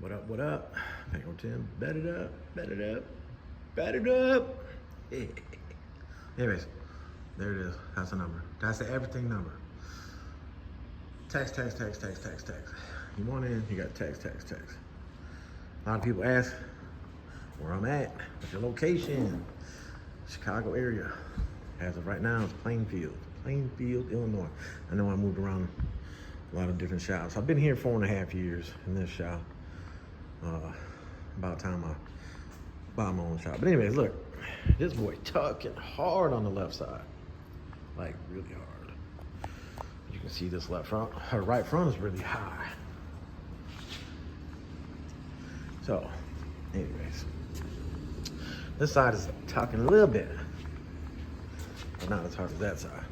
What up, what up? Pango 10, bet it up, bet it up, bet it up. Anyways, there it is. That's the number. That's the everything number. Text, text, text, text, text, text. You want in, you got text, text, text. A lot of people ask where I'm at, what's your location? Chicago area. As of right now, it's Plainfield, Illinois. I know I moved around a lot of different shops. I've been here 4.5 years in this shop. About time I buy my own shop. But anyways, look, this boy tucking hard on the left side, like really hard. You can see this left front, her right front is really high. So, anyways, this side is tucking a little bit, but not as hard as that side.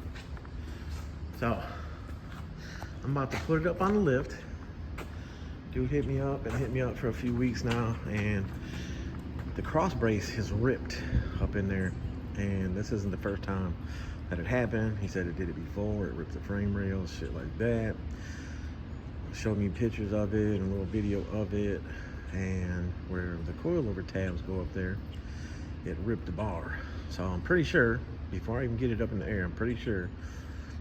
So, I'm about to put it up on the lift. Dude hit me up for a few weeks now, and the cross brace is ripped up in there, and this isn't the first time that it happened. He said it did it before. It ripped the frame rails, shit like that. Showed me pictures of it and a little video of it, and where the coilover tabs go up there, it ripped the bar. So I'm pretty sure, before I even get it up in the air, I'm pretty sure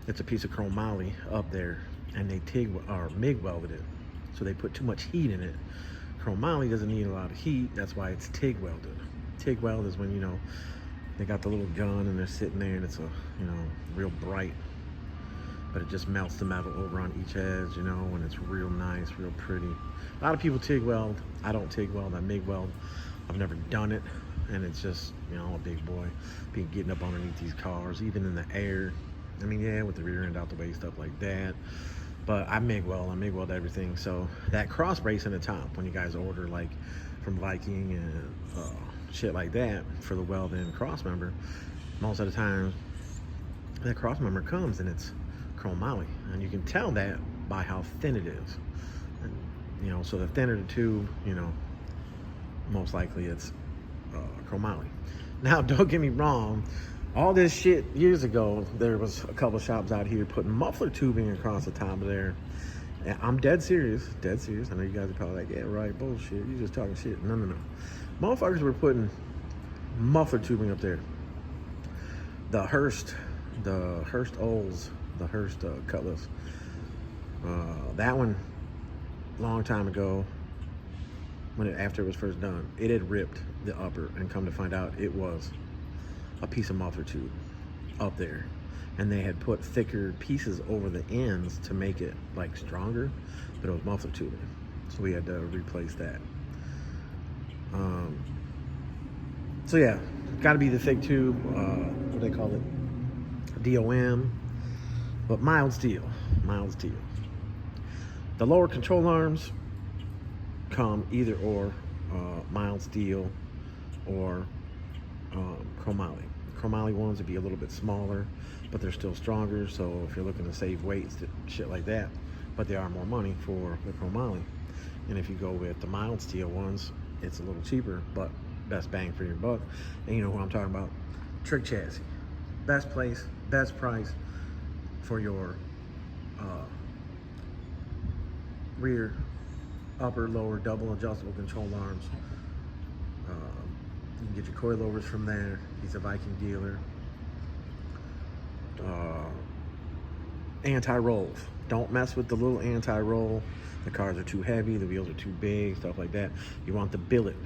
it's a piece of chromoly up there, and they MIG welded it. So they put too much heat in it. Chromoly doesn't need a lot of heat. That's why it's TIG welded. TIG weld is when, you know, they got the little gun and they're sitting there and it's a, you know, real bright, but it just melts the metal over on each edge, you know, and it's real nice, real pretty. A lot of people TIG weld. I don't TIG weld, I MIG weld. I've never done it, and it's just, you know, I'm a big boy. Being getting up underneath these cars, even in the air. I mean, yeah, with the rear end out the way, stuff like that. But I MIG weld everything. So that cross brace in the top, when you guys order like from Viking and shit like that for the Welding cross member, most of the time that cross member comes and it's chromoly, and you can tell that by how thin it is. And, you know, so the thinner the tube, you know, most likely it's chromoly. Now, don't get me wrong. All this shit years ago, there was a couple shops out here putting muffler tubing across the top of there. And I'm dead serious, dead serious. I know you guys are probably like, yeah, right, bullshit. You just talking shit. No, no, no. Motherfuckers were putting muffler tubing up there. The Hurst Olds, the Hurst Cutlass. That one, long time ago, after it was first done, it had ripped the upper, and come to find out it was a piece of muffler tube up there, and they had put thicker pieces over the ends to make it like stronger, but it was muffler tubing, so we had to replace that. So yeah, got to be the thick tube, what do they call it, DOM, but mild steel. The lower control arms come either or mild steel or chromoly. Chromoly ones would be a little bit smaller, but they're still stronger. So if you're looking to save weights, shit like that, but they are more money for the chromoly. And if you go with the mild steel ones, it's a little cheaper, but best bang for your buck. And you know who I'm talking about? Trick chassis. Best place, best price for your rear, upper, lower, double adjustable control arms. You can get your coilovers from there. He's a Viking dealer. Anti-rolls. Don't mess with the little anti-roll. The cars are too heavy, the wheels are too big, stuff like that. You want the billet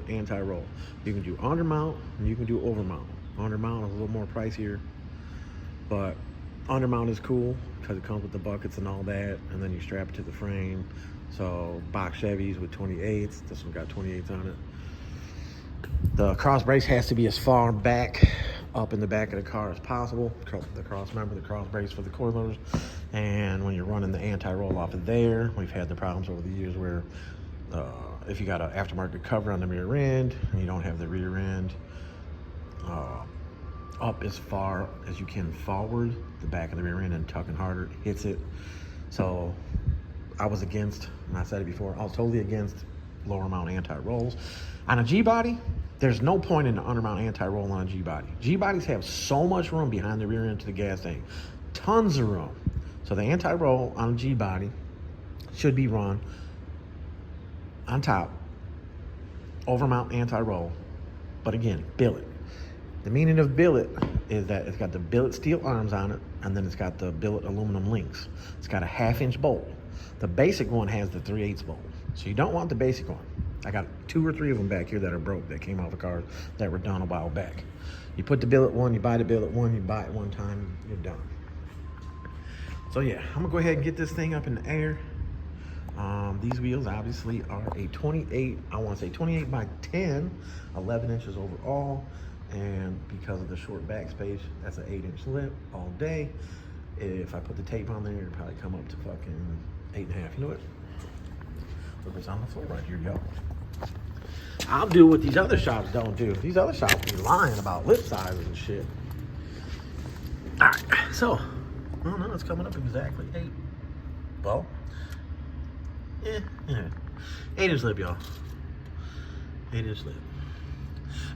anti-roll. You can do undermount and you can do overmount. Undermount is a little more pricier, but undermount is cool because it comes with the buckets and all that, and then you strap it to the frame. So box Chevys with 28s. This one got 28s on it. The cross brace has to be as far back up in the back of the car as possible. The cross brace for the coilovers. And when you're running the anti-roll off of there, we've had the problems over the years where if you got an aftermarket cover on the rear end and you don't have the rear end up as far as you can forward, the back of the rear end and tucking harder hits it. So I was against, and I said it before, I was totally against lower mount anti-rolls. On a G-body, there's no point in the undermount anti-roll on a G-body. G-bodies have so much room behind the rear end to the gas tank. Tons of room. So the anti-roll on a G-body should be run on top, overmount anti-roll, but again, billet. The meaning of billet is that it's got the billet steel arms on it, and then it's got the billet aluminum links. It's got a 1/2-inch bolt. The basic one has the 3/8 bolt, so you don't want the basic one. I got 2 or 3 of them back here that are broke, that came off of cars that were done a while back. You put the billet one, you buy the billet one, you buy it one time, you're done. So yeah, I'm gonna go ahead and get this thing up in the air. These wheels obviously are a 28, I want to say 28 by 10, 11 inches overall. And because of the short backspace, that's an 8-inch lip all day. If I put the tape on there, it'd probably come up to fucking 8.5. You know what? Look what's on the floor right here, yo. I'll do what these other shops don't do. These other shops be lying about lip sizes and shit. All right, so, oh no, it's coming up exactly 8. Well, yeah. 8-inch lip, y'all. 8-inch lip.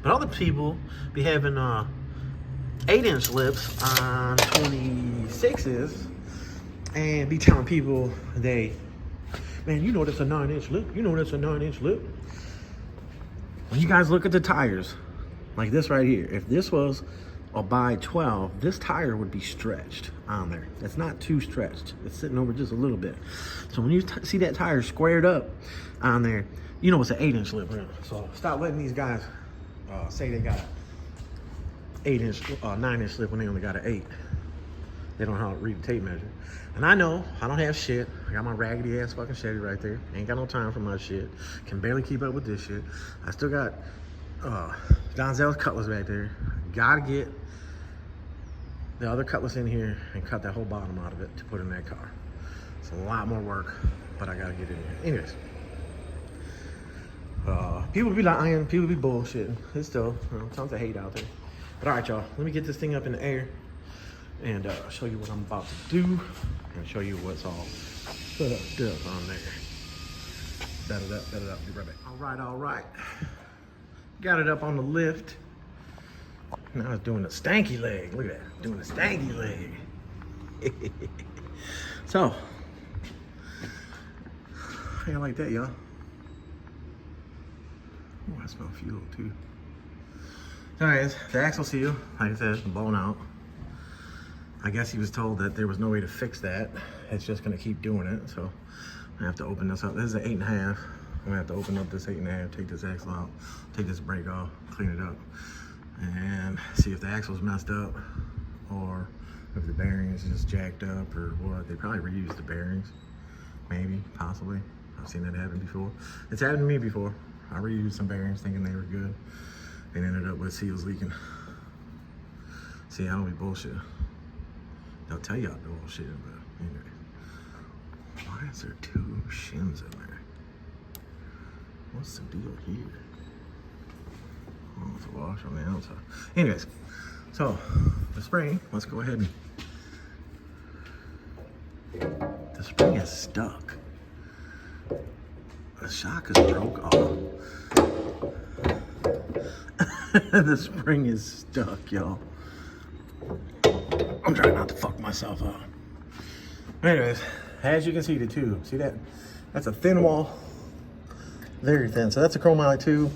But other people be having 8-inch lips on 26s and be telling people man, you know that's a 9-inch lip. You know that's a 9-inch lip. When you guys look at the tires, like this right here, if this was a by 12, this tire would be stretched on there. It's not too stretched. It's sitting over just a little bit. So when you see that tire squared up on there, you know it's an 8-inch lip. So stop letting these guys say they got 8-inch, 9-inch lip when they only got an 8. They don't know how to read the tape measure. And I know I don't have shit. I got my raggedy ass fucking Chevy right there. Ain't got no time for my shit. Can barely keep up with this shit. I still got Donzel's cutlass back there. Gotta get the other cutlass in here and cut that whole bottom out of it to put in that car. It's a lot more work, but I gotta get in there. Anyways. People be lying, people be bullshitting. It's still, tons of hate out there. But all right, y'all, let me get this thing up in the air and show you what I'm about to do and show you what's all put up stuff on there. Bet it up, be right back. All right. Got it up on the lift. Now it's doing a stanky leg. Look at that, doing a stanky leg. So, how you like that, y'all? Oh, I smell fuel too. Anyways, the axle seal, like I said, blown out. I guess he was told that there was no way to fix that. It's just gonna keep doing it. So I have to open this up. This is an 8.5. I'm gonna have to open up this 8.5, take this axle out, take this brake off, clean it up, and see if the axle's messed up or if the bearings is just jacked up or what. They probably reused the bearings, maybe, possibly. I've seen that happen before. It's happened to me before. I reused some bearings thinking they were good and ended up with seals leaking. See, I don't be bullshit. They'll tell you I'll do bullshit, but anyway. Why is there 2 shims in there? What's the deal here? Oh, it's a wash on the outside. Anyways, so the spring, let's go ahead and the spring is stuck. The shock is broke off. The spring is stuck, y'all. I'm trying not to fuck myself up. Anyways, as you can see, the tube, see that? That's a thin wall, very thin. So that's a chromoly tube,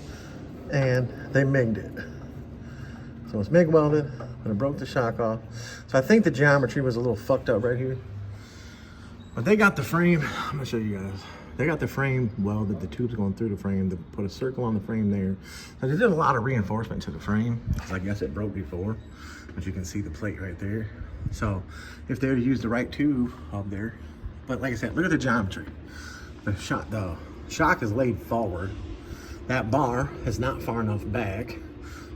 and they MIG'd it. So it's MIG welded, and it broke the shock off. So I think the geometry was a little fucked up right here. But they got the frame, I'm gonna show you guys. They got the frame welded, the tube's going through the frame, to put a circle on the frame there. So they did a lot of reinforcement to the frame, because I guess it broke before, but you can see the plate right there. So if they were to use the right tube up there, but like I said, look at the geometry. The shock is laid forward. That bar is not far enough back.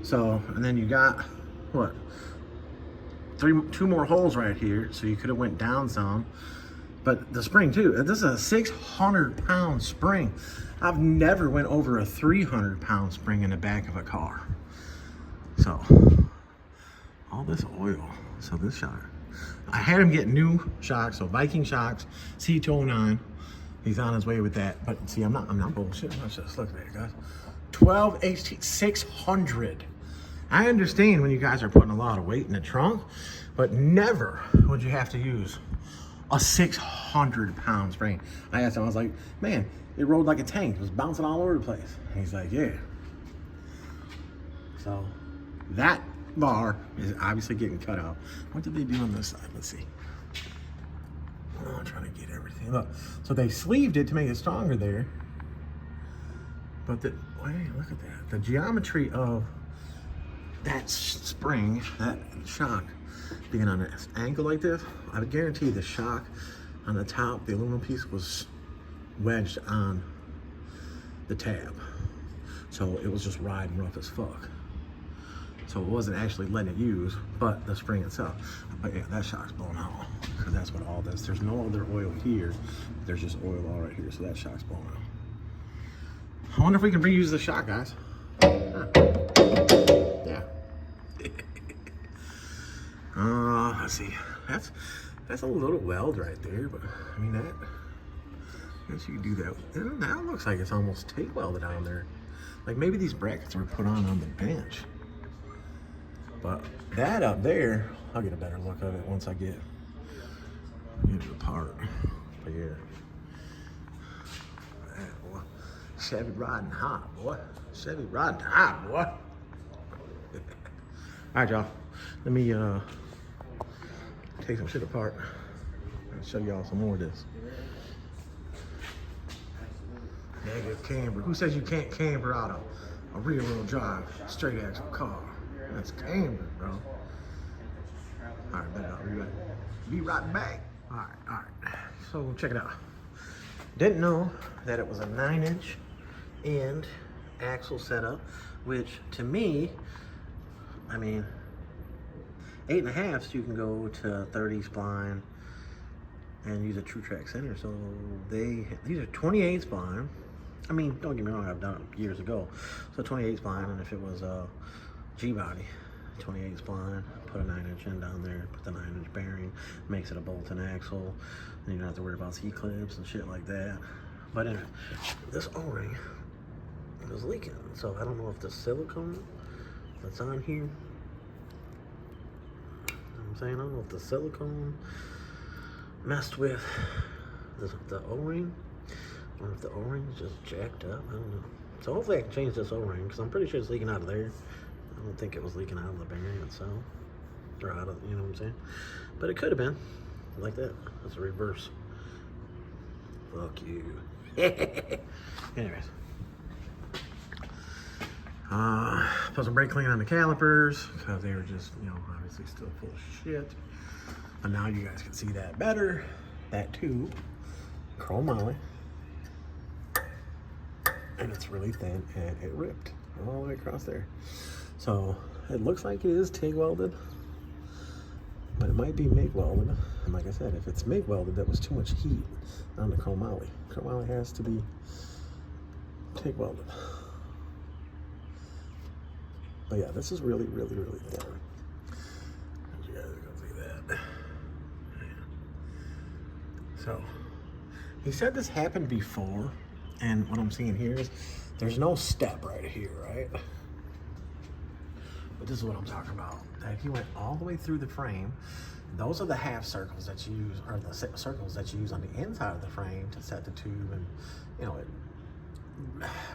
So, and then you got, what? 2 more holes right here, so you could have went down some. But the spring too, this is a 600-pound spring. I've never went over a 300-pound spring in the back of a car. So, all this oil, so this shock. I had him get new shocks, so Viking shocks, C209. He's on his way with that. But see, I'm not bullshitting. Let's just look at that, guys. 12 HT 600. I understand when you guys are putting a lot of weight in the trunk, but never would you have to use A 600-pound spring. I asked him, I was like, man, it rolled like a tank. It was bouncing all over the place. And he's like, yeah. So that bar is obviously getting cut out. What did they do on this side? Let's see. Oh, I'm trying to get everything. Look, so they sleeved it to make it stronger there. But wait, look at that. The geometry of that spring, that shock, being on an angle like this, I would guarantee the shock on the top, the aluminum piece, was wedged on the tab. So it was just riding rough as fuck. So it wasn't actually letting it use, but the spring itself. But yeah, that shock's blown out, because that's what all this. There's no other oil here. There's just oil all right here, so that shock's blown out. I wonder if we can reuse the shock, guys. Huh. Yeah. Let's see. That's a little weld right there, but I mean that. I guess you can do that. Now it looks like it's almost TIG welded on there. Like maybe these brackets were put on the bench. But that up there, I'll get a better look of it once I get into the part. But yeah. Man, boy. Chevy riding hot, boy. Chevy riding hot, boy. All right, y'all. Let me take some shit apart and show y'all some more of this. Negative camber. Who says you can't camber out a rear-wheel drive straight axle car? That's camber, bro. All right, bet I'll be right back. All right. So check it out. Didn't know that it was a 9-inch end axle setup, which to me, I mean, 8.5s, you can go to 30 spline and use a true track center. So these are 28 spline. I mean, don't get me wrong, I've done it years ago. So 28 spline, and if it was a G-body, 28 spline, put a 9-inch end down there, put the 9-inch bearing, makes it a bolt-in axle, and you don't have to worry about C-clips and shit like that. But anyway, this O-ring was leaking, so I don't know if the silicone that's on here, you know what I'm saying? I don't know if the silicone messed with the O-ring, or if the O-ring is just jacked up. I don't know. So hopefully I can change this O-ring, because I'm pretty sure it's leaking out of there. I don't think it was leaking out of the bearing itself, or out of, you know what I'm saying? But it could have been like that. That's a reverse. Fuck you. Anyways. Put some brake clean on the calipers, because they were just, you know, obviously still full of shit. But now you guys can see that better. That tube, chrome moly, and it's really thin, and it ripped all the way across there. So it looks like it is TIG welded, but it might be MIG welded. And like I said, if it's MIG welded, that was too much heat on the chrome moly. Chrome moly has to be TIG welded. But yeah, this is really, really, really thin. You guys are gonna see that. So he said this happened before, and what I'm seeing here is there's no step right here, right? But this is what I'm talking about. That he went all the way through the frame. Those are the half circles that you use, or the circles that you use on the inside of the frame to set the tube, and you know, it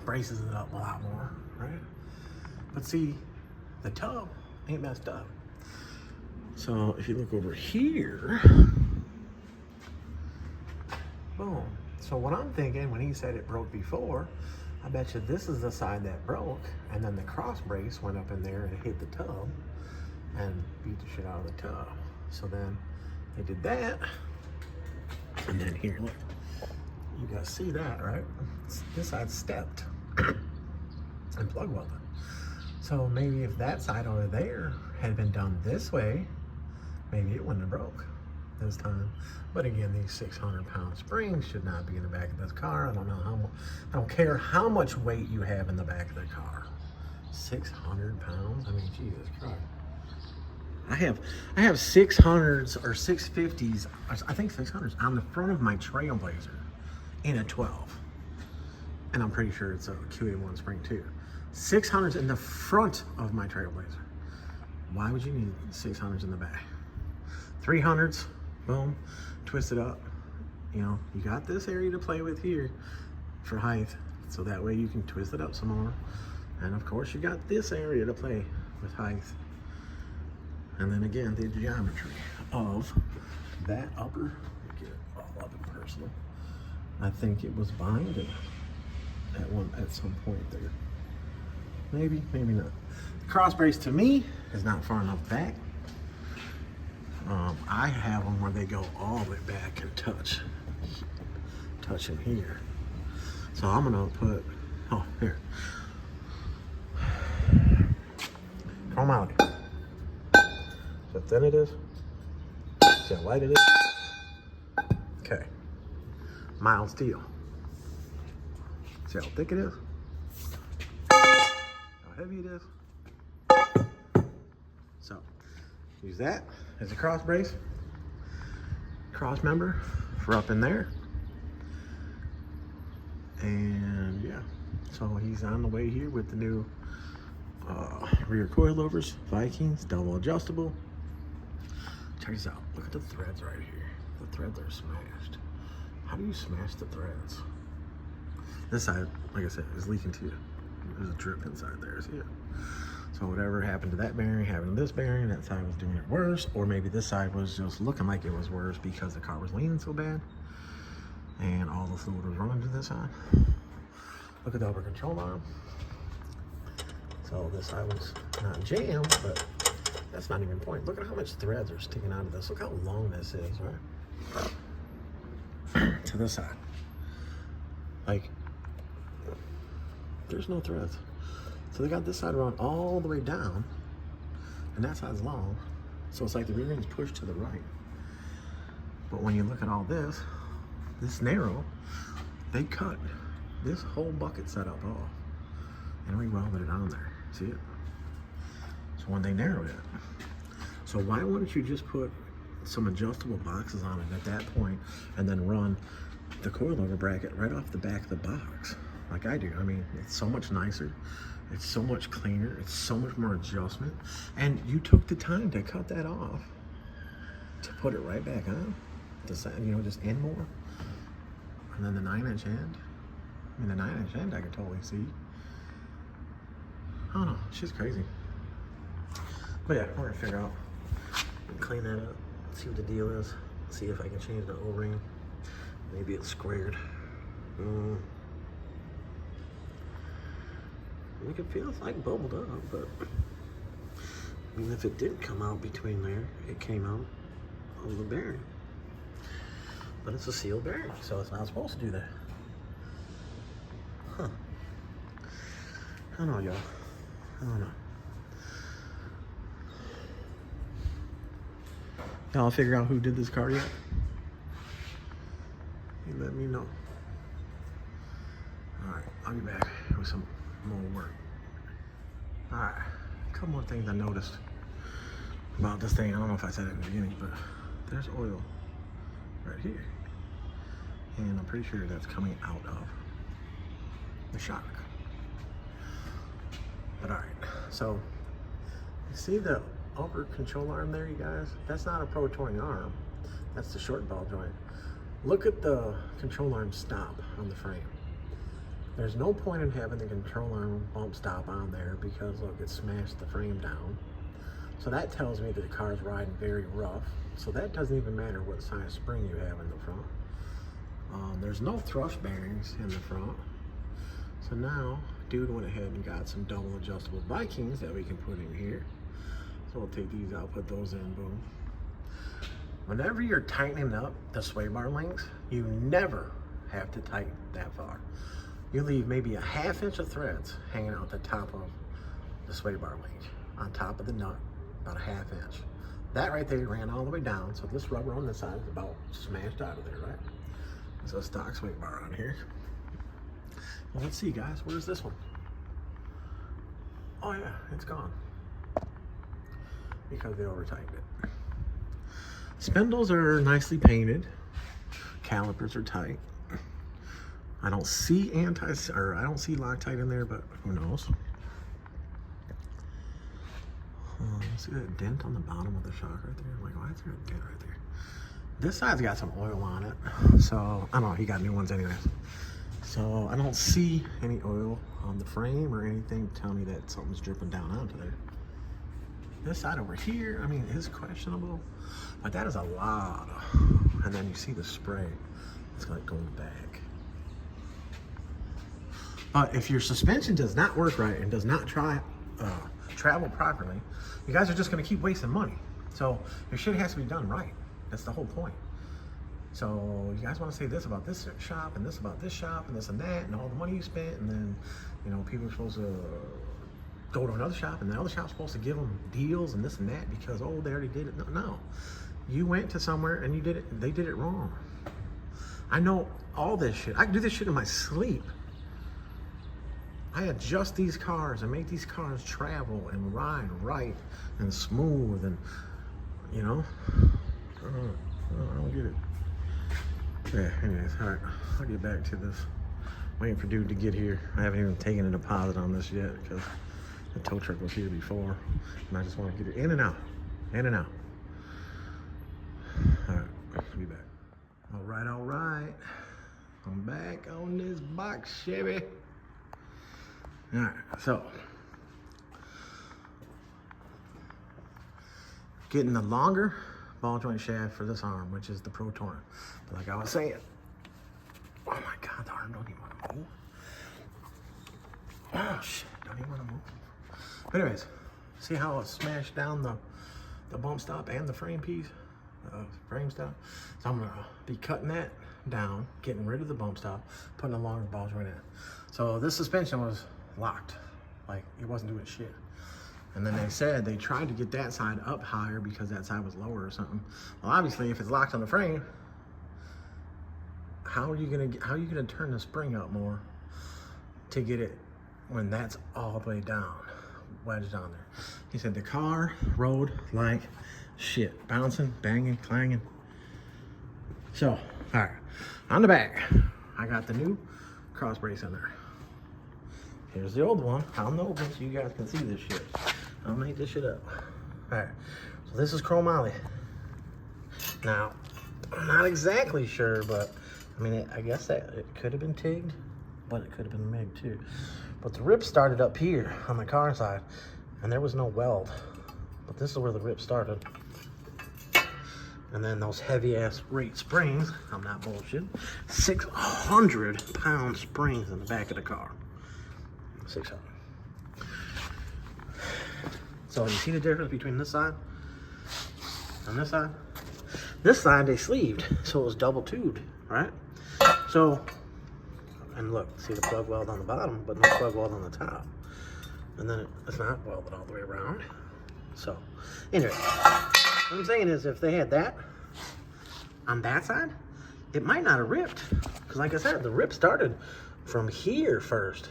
braces it up a lot more, right? But see, the tub ain't messed up. So if you look over here, boom. So what I'm thinking, when he said it broke before, I bet you this is the side that broke, and then the cross brace went up in there and hit the tub and beat the shit out of the tub. So then they did that, and then here, look, you guys see that, right? This side stepped and plug welded. So maybe if that side over there had been done this way, maybe it wouldn't have broke this time. But again, these 600-pound springs should not be in the back of this car. I don't know how much, I don't care how much weight you have in the back of the car. 600 pounds? I mean, Jesus Christ. I have 600s or 650s, I think 600s on the front of my Trailblazer in a 12. And I'm pretty sure it's a QA1 spring too. 600s in the front of my Trailblazer. Why would you need 600s in the back? 300s, boom, twist it up. You know, you got this area to play with here for height, so that way you can twist it up some more. And of course you got this area to play with height. And then again, the geometry of that upper, get it all up and personal. I think it was binded at some point there. Maybe, maybe not. The cross brace to me is not far enough back. I have them where they go all the way back and touch in here. So I'm gonna put, oh, here. Chromality. See how thin it is? See how light it is? Okay. Mild steel. See how thick it is? How heavy it is? So, use that as a cross brace, cross member for up in there. And yeah, so he's on the way here with the new rear coilovers, Vikings, double adjustable. Check this out, look at the threads right here. The threads are smashed. How do you smash the threads? This side, like I said, is leaking too. There's a drip inside there, see it? So whatever happened to that bearing happened to this bearing. That side was doing it worse, or maybe this side was just looking like it was worse because the car was leaning so bad and all the fluid was running to this side. Look at the upper control arm. So this side was not jammed, but that's not even the point. Look at how much threads are sticking out of this. Look how long this is, right? To this side. Like, there's no threads. So they got this side run all the way down, and that side's long. So it's like the rear end's pushed to the right. But when you look at all this narrow, they cut this whole bucket setup off and re-welded it on there. See it? So when they narrowed it. So why wouldn't you just put some adjustable boxes on it at that point and then run the coilover bracket right off the back of the box like I do? I mean, it's so much nicer. It's so much cleaner. It's so much more adjustment. And you took the time to cut that off to put it right back on. You know, just end more. And then the 9-inch end. I mean, the 9-inch end I could totally see. I don't know. She's crazy. But yeah, we're gonna figure out and clean that up. See what the deal is. See if I can change the O-ring. Maybe it's squared. Like it feels like bubbled up, but I mean, if it did come out between there, it came out of the bearing. But it's a sealed bearing, so it's not supposed to do that. Huh. I don't know, y'all. I don't know. Y'all figure out who did this car yet? You let me know. Alright, I'll be back with some more work. Alright, a couple more things I noticed about this thing. I don't know if I said it in the beginning, but there's oil right here. And I'm pretty sure that's coming out of the shock. But alright, so you see the upper control arm there, you guys? That's not a pro touring arm. That's the short ball joint. Look at the control arm stop on the frame. There's no point in having the control arm bump stop on there because look, it smashed the frame down. So that tells me that the car's riding very rough. So that doesn't even matter what size spring you have in the front. There's no thrust bearings in the front. So now, dude went ahead and got some double adjustable Vikings that we can put in here. So we'll take these out, put those in, boom. Whenever you're tightening up the sway bar links, you never have to tighten that far. You leave maybe a ½ inch of threads hanging out the top of the sway bar link, on top of the nut, about a ½ inch. That right there ran all the way down, so this rubber on this side is about smashed out of there, right? There's a stock sway bar on here. Well, let's see, guys, where's this one? Oh yeah, it's gone. Because they over-tightened it. Spindles are nicely painted. Calipers are tight. I don't see I don't see Loctite in there, but who knows? See that dent on the bottom of the shock right there? I'm like, why is there a dent right there? This side's got some oil on it. So, I don't know, he got new ones anyways. So, I don't see any oil on the frame or anything to tell me that something's dripping down onto there. This side over here, I mean, is questionable, but that is a lot. And then you see the spray. It's like going back. But if your suspension does not work right and does not travel properly, you guys are just gonna keep wasting money. So your shit has to be done right. That's the whole point. So you guys want to say this about this shop and this about this shop and this and that and all the money you spent, and then, you know, people are supposed to go to another shop and the other shop's supposed to give them deals and this and that because, oh, they already did it. No, you went to somewhere and you did it. They did it wrong. I know all this shit. I can do this shit in my sleep. I adjust these cars and make these cars travel and ride right and smooth and, you know, I don't get it. Yeah, anyways, all right, I'll get back to this. Waiting for dude to get here. I haven't even taken a deposit on this yet because the tow truck was here before, and I just want to get it in and out, in and out. All right, I'll be back. All right, I'm back on this box Chevy. All right, so getting the longer ball joint shaft for this arm, which is the Pro Touring. But like I was saying, oh my God, the arm don't even want to move. Oh shit, don't even want to move. But anyways, see how it smashed down the bump stop and the frame piece, frame stop? So I'm gonna be cutting that down, getting rid of the bump stop, putting a longer ball joint in. So this suspension was locked, like it wasn't doing shit. And then they said they tried to get that side up higher because that side was lower or something. Well, obviously, if it's locked on the frame, how are you gonna turn the spring up more to get it when that's all the way down, wedged on there? He said the car rode like shit, bouncing, banging, clanging. So, all right, on the back, I got the new cross brace in there. Here's the old one. I'll know this so you guys can see this shit. I'll make this shit up. All right, so this is chromoly. Now, I'm not exactly sure, but I mean, I guess that it could have been TIG'd, but it could have been MIG too. But the rip started up here on the car side, and there was no weld. But this is where the rip started. And then those heavy ass rate springs, I'm not bullshit, 600-pound springs in the back of the car. 600. So you see the difference between this side and this side? This side they sleeved, so it was double tubed, right? So, and look, see the plug weld on the bottom, but no plug weld on the top. And then it's not welded all the way around. So, anyway, what I'm saying is if they had that on that side, it might not have ripped. Because like I said, the rip started from here first.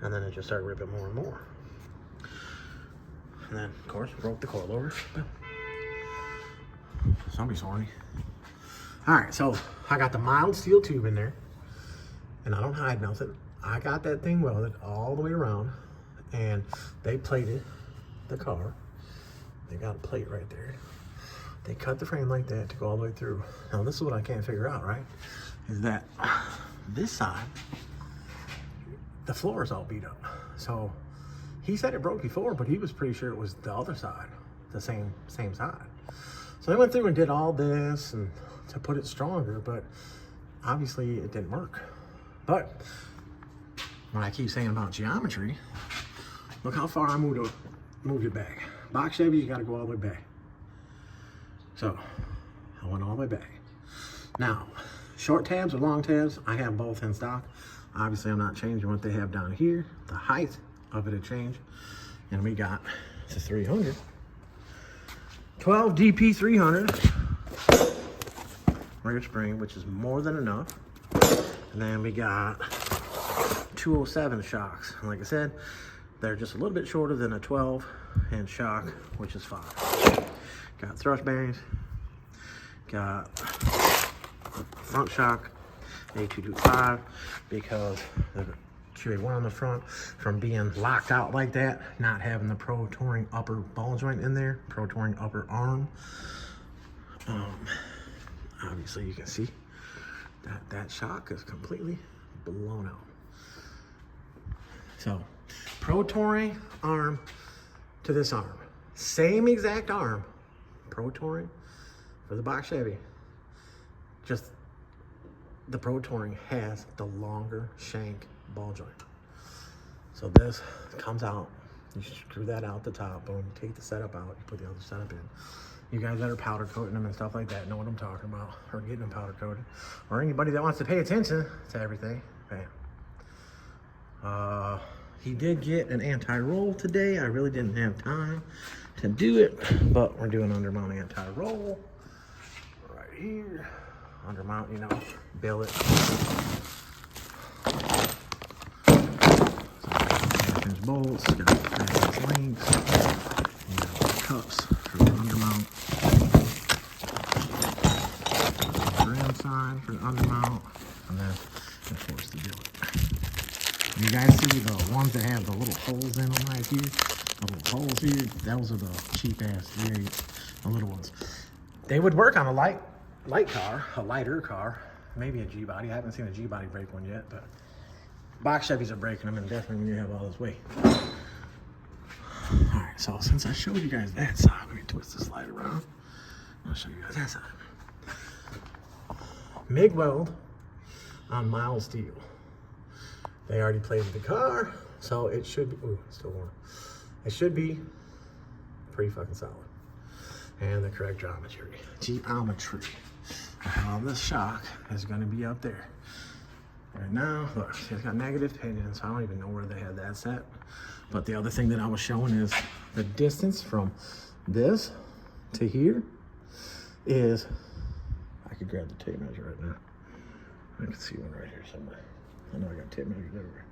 And then it just started ripping more and more. And then, of course, broke the coilovers. Somebody's horny. All right, so I got the mild steel tube in there. And I don't hide nothing. I got that thing welded all the way around. And they plated the car. They got a plate right there. They cut the frame like that to go all the way through. Now, this is what I can't figure out, right? Is that this side, the floor is all beat up. So he said it broke before, but he was pretty sure it was the other side, the same side. So they went through and did all this and to put it stronger, but obviously it didn't work. But when I keep saying about geometry, look how far I moved it back. Box Chevy, you gotta go all the way back. So I went all the way back. Now, short tabs or long tabs, I have both in stock. Obviously, I'm not changing what they have down here. The height of it had changed. And we got the 300. 12 DP 300. Rear spring, which is more than enough. And then we got 207 shocks. And like I said, they're just a little bit shorter than a 12 and shock, which is 5. Got thrust bearings. Got front shock. A225 because the QA1 on the front, from being locked out like that, not having the Pro Touring upper ball joint in there, Pro Touring upper arm, obviously you can see that shock is completely blown out. So, Pro Touring arm to this arm. Same exact arm. Pro Touring for the box Chevy. Just the Pro Touring has the longer shank ball joint. So this comes out. You screw that out the top. Boom. You take the setup out. You put the other setup in. You guys that are powder coating them and stuff like that know what I'm talking about. Or getting them powder coated. Or anybody that wants to pay attention to everything. Bam. He did get an anti-roll today. I really didn't have time to do it, but we're doing undermount anti-roll right here. Undermount, you know, billet. There's bolts, got various links, cups for the undermount. For inside for the undermount, and then of course the billet. You guys see the ones that have the little holes in them right here? The little holes here, those are the cheap ass 3/8, the little ones. They would work on a light car, a lighter car, maybe a G-body. I haven't seen a G-body break one yet, but box Chevys are breaking them, and definitely when you have all this weight. All right, so since I showed you guys that side, let me twist this light around. I'll show you guys that side. MIG weld on mild steel. They already plated the car, so it should be, ooh, it's still warm. It should be pretty fucking solid. And the correct geometry of how this shock is gonna be up there. Right now, look, it's got negative pinion, so I don't even know where they had that set. But the other thing that I was showing is the distance from this to here is, I could grab the tape measure right now. I can see one right here somewhere. I know I got tape measures everywhere.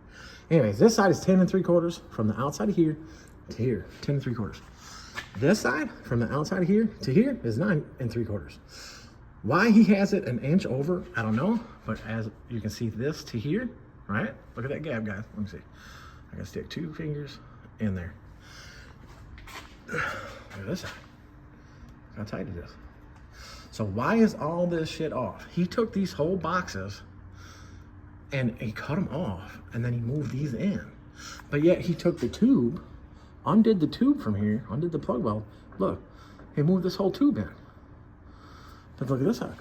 Anyways, this side is 10 3/4 from the outside of here to here, 10 3/4. This side from the outside of here to here is 9 3/4. Why he has it an inch over, I don't know. But as you can see, this to here, right? Look at that gap, guys. Let me see. I gotta stick 2 fingers in there. Look at this side. How tight it is. So why is all this shit off? He took these whole boxes and he cut them off, and then he moved these in. But yet he took the tube, undid the tube from here, undid the plug weld. Look, he moved this whole tube in. But look at this side.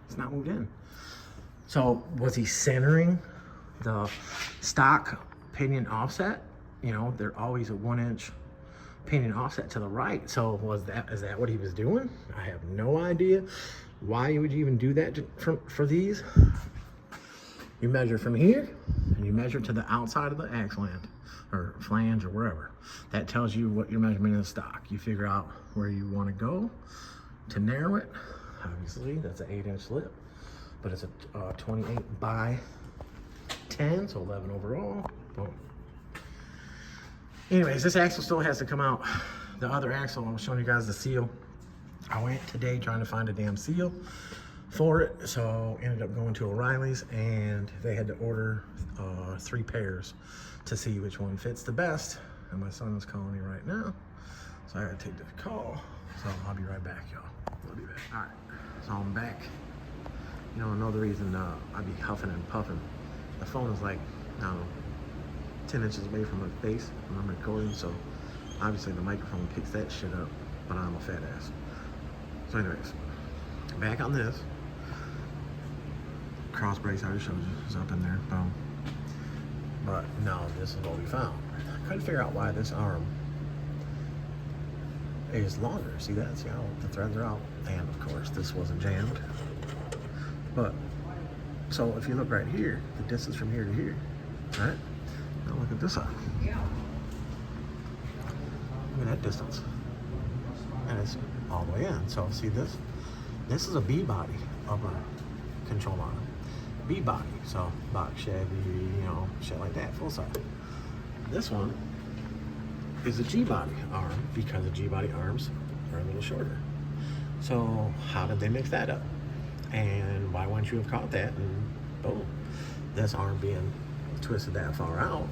It's not moved in. So was he centering the stock pinion offset? You know, they're always a 1-inch pinion offset to the right. So is that what he was doing? I have no idea. Why would you even do that for these? You measure from here, and you measure to the outside of the axle end, or flange, or wherever. That tells you what your measurement is stock. You figure out where you want to go to narrow it. Obviously, that's an 8-inch lip, but it's a 28 by 10, so 11 overall. Boom. Anyways, this axle still has to come out. The other axle, I was showing you guys the seal. I went today trying to find a damn seal for it, so ended up going to O'Reilly's, and they had to order 3 pairs to see which one fits the best. And my son is calling me right now, so I gotta take the call. So I'll be right back, y'all. I'll be back. All right, so I'm back. You know, another reason I be huffing and puffing. The phone is like, I don't know, 10 inches away from my face when I'm recording, so obviously the microphone picks that shit up, but I'm a fat ass. So anyways, back on this. Cross brace I already showed you, is up in there, boom. But no, this is what we found. I couldn't figure out why this arm is longer. See that? See how the threads are out? And of course, this wasn't jammed. But, so if you look right here, the distance from here to here, right? Now look at this side. Look at that distance. And it's all the way in. So see this? This is a B body upper control arm. B body. So box Chevy, you know, shit like that, full size. This one is a G body arm because the G body arms are a little shorter. So how did they mix that up? And why wouldn't you have caught that? And boom, this arm being twisted that far out.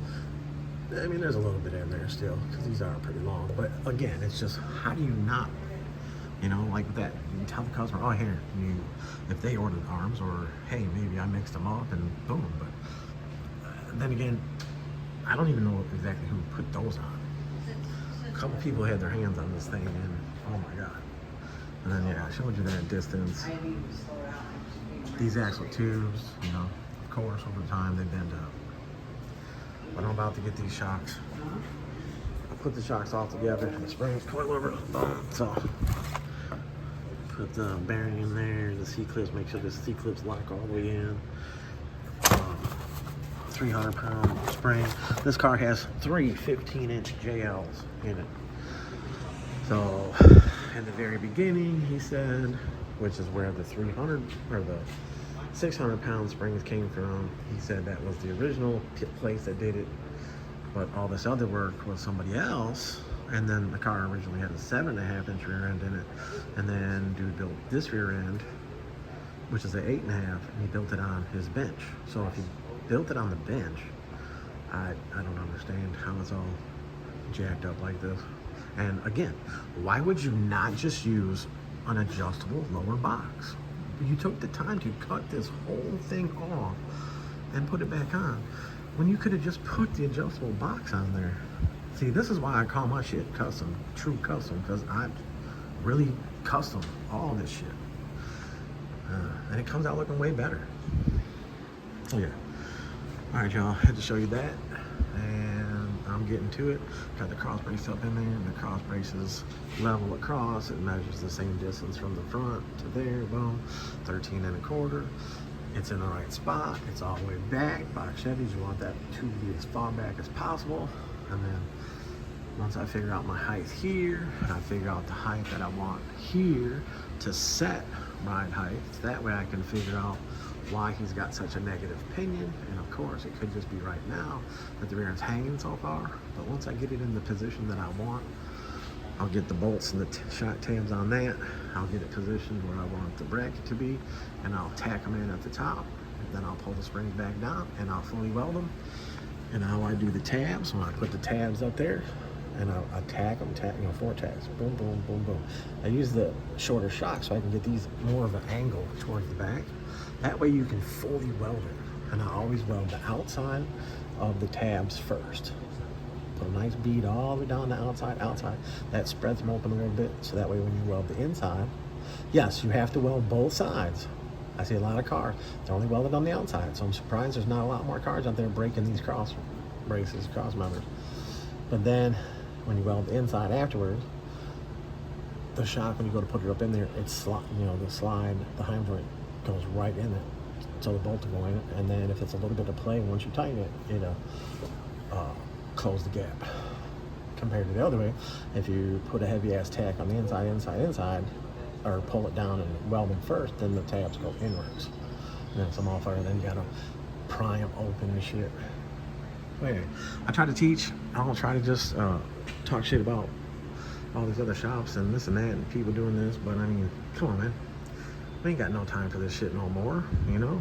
I mean, there's a little bit in there still because these are pretty long. But again, it's just, how do you not You know, like that, you tell the customer, oh, here, if they ordered arms, or hey, maybe I mixed them up and boom. But then again, I don't even know exactly who put those on. A couple people had their hands on this thing, and oh my god. And then yeah, I showed you that distance. These axle tubes, you know, of course, over time they bend up. But I'm about to get these shocks. I put the shocks all together. The springs coil over. Boom. So put the bearing in there. The C-clips. Make sure the C-clips lock all the way in. 300-pound spring. This car has 3 15-inch JLs in it. So in the very beginning, he said, which is where the 300 or the 600-pound springs came from, he said that was the original place that did it, but all this other work was somebody else. And then the car originally had a 7.5-inch rear end in it, and then dude built this rear end, which is an 8.5, and he built it on his bench. So if he built it on the bench, I don't understand how it's all jacked up like this. And again, why would you not just use an adjustable lower box? You took the time to cut this whole thing off and put it back on when you could have just put the adjustable box on there. See, this is why I call my shit custom, true custom, because I really custom all this shit. And it comes out looking way better. So yeah. All right, y'all, had to show you that. And I'm getting to it. Got the cross brace up in there, and the cross brace is level across. It measures the same distance from the front to there, boom, 13.25. It's in the right spot. It's all the way back. Box Chevys, you want that to be as far back as possible. And then once I figure out my height here, and I figure out the height that I want here to set ride height, so that way I can figure out why he's got such a negative opinion. And of course, it could just be right now that the rear end's hanging so far. But once I get it in the position that I want, I'll get the bolts and the shock tabs on that. I'll get it positioned where I want the bracket to be, and I'll tack them in at the top. Then I'll pull the springs back down, and I'll fully weld them. And how I do the tabs, when I put the tabs up there, and I tack them, 4 tacks, boom, boom, boom, boom. I use the shorter shock so I can get these more of an angle towards the back. That way you can fully weld it. And I always weld the outside of the tabs first. Put a nice bead all the way down the outside. That spreads them open a little bit, so that way when you weld the inside, yes, you have to weld both sides. I see a lot of cars, they're only welded on the outside, so I'm surprised there's not a lot more cars out there breaking these cross braces, cross members. But then when you weld the inside afterwards, the shock, when you go to put it up in there, it's the slide, the heim joint goes right in it, so the bolt will go in it. And then if it's a little bit of play, once you tighten it, it'll close the gap. Compared to the other way, if you put a heavy ass tack on the inside, or pull it down and weld them first, then the tabs go inwards. And then it's a motherfucker, then you gotta pry them open and shit. Anyway, I try to teach. I don't try to just talk shit about all these other shops and this and that and people doing this, but I mean, come on, man. We ain't got no time for this shit no more, you know?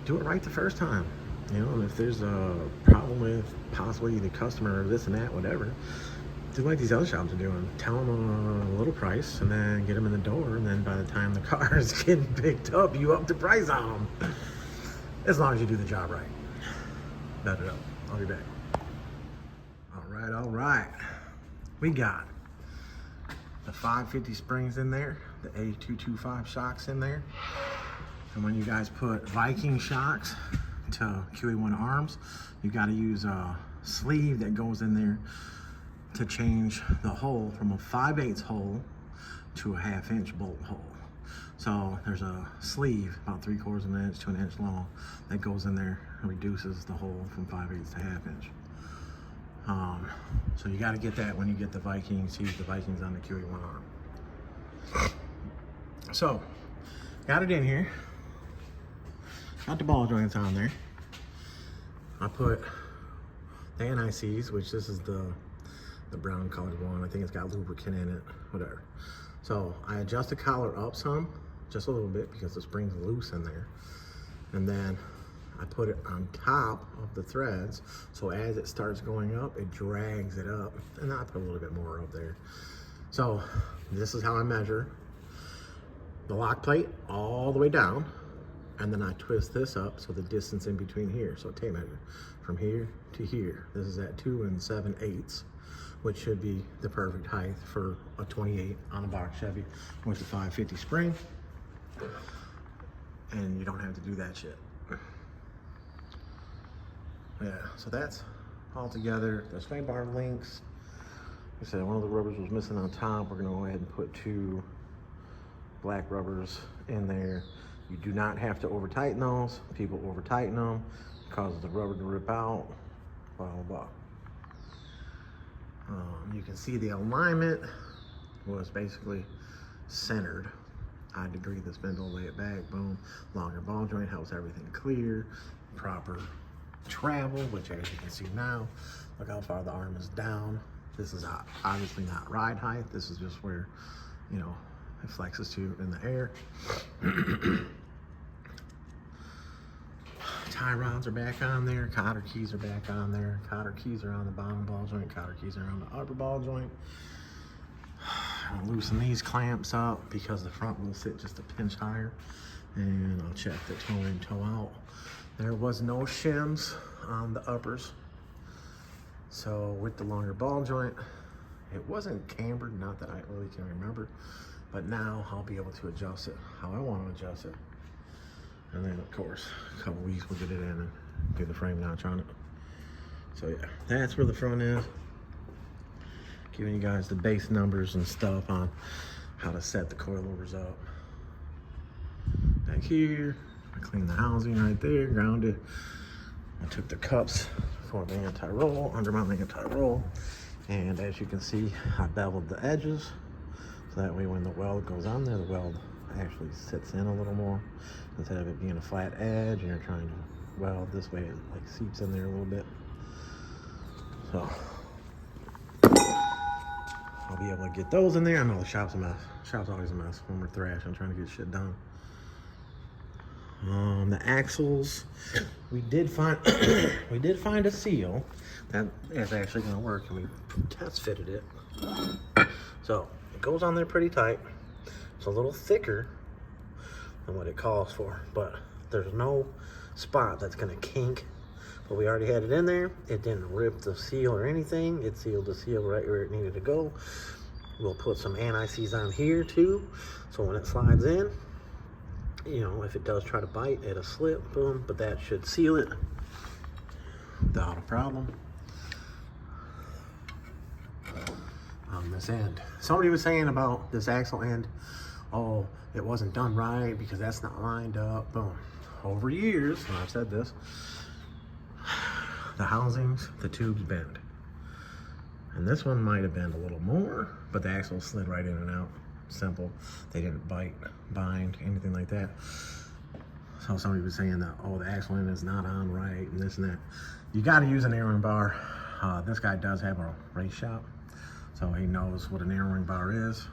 Do it right the first time, you know? And if there's a problem with possibly the customer or this and that, whatever, do like these other shops are doing. Tell them a little price and then get them in the door, and then by the time the car is getting picked up, you up the price on them. As long as you do the job right. Bet it up. I'll be back. All right. We got the 550 springs in there, the A225 shocks in there. And when you guys put Viking shocks to QA1 arms, you got to use a sleeve that goes in there to change the hole from a 5/8 hole to a 1/2 inch bolt hole. So there's a sleeve about 3/4 of an inch to an inch long that goes in there and reduces the hole from 5/8 to 1/2 inch. So you got to get that when you get the Vikings. Use the Vikings on the QA1 arm. So got it in here. Got the ball joints on there. I put the NICs, which this is the brown colored one. I think it's got lubricant in it, whatever. So I adjust the collar up some, just a little bit, because the spring's loose in there. And then I put it on top of the threads, so as it starts going up, it drags it up. And I put a little bit more up there. So this is how I measure. the lock plate all the way down, and then I twist this up so the distance in between here, so tape measure from here to here. This is at 2 7/8, which should be the perfect height for a 28 on a box Chevy with a 550 spring. And you don't have to do that shit. Yeah, so that's all together. The sway bar links. Like I said, one of the rubbers was missing on top. We're gonna go ahead and put 2 black rubbers in there. You do not have to over tighten those. People over tighten them, causes the rubber to rip out, blah, blah, blah. You can see the alignment was basically centered. I degree the spindle, lay it back, boom. Longer ball joint helps everything clear. Proper travel, which as you can see now, look how far the arm is down. This is obviously not ride height. This is just where, you know, it flexes to in the air. Tie rods are back on there. Cotter keys are back on there. Cotter keys are on the bottom ball joint. Cotter keys are on the upper ball joint. I'll loosen these clamps up because the front will sit just a pinch higher. And I'll check the toe in, toe out. There was no shims on the uppers. So with the longer ball joint, it wasn't cambered, not that I really can remember, but now I'll be able to adjust it how I want to adjust it. And then of course, a couple weeks we'll get it in and get the frame notch on it. So yeah, that's where the front is. Giving you guys the base numbers and stuff on how to set the coilovers up. Back here, I cleaned the housing right there, grounded. I took the cups for the anti-roll, undermount the anti-roll. And as you can see, I beveled the edges. So that way when the weld goes on there, the weld actually sits in a little more. Instead of it being a flat edge and you're trying to weld this way, it like seeps in there a little bit. So I'll be able to get those in there. I know the shop's a mess. Shop's always a mess when we're thrashing, trying to get shit done. The axles, we did find a seal that is actually going to work, and we test fitted it. So it goes on there pretty tight. It's a little thicker than what it calls for, but there's no spot that's going to kink. But we already had it in there. It didn't rip the seal or anything. It sealed the seal right where it needed to go. We'll put some anti-seize on here too, so when it slides in, you know, if it does try to bite, it'll slip, boom, but that should seal it without a problem. On this end, somebody was saying about this axle end, oh, it wasn't done right because that's not lined up, boom. Over years, and I've said this, the housings, the tubes bend. And this one might have bent a little more, but the axle slid right in and out. Simple. They didn't bite, bind, anything like that. So somebody was saying that, oh, the axle end is not on right and this and that. You got to use an narrowing bar. This guy does have a race shop, so he knows what a narrowing bar is.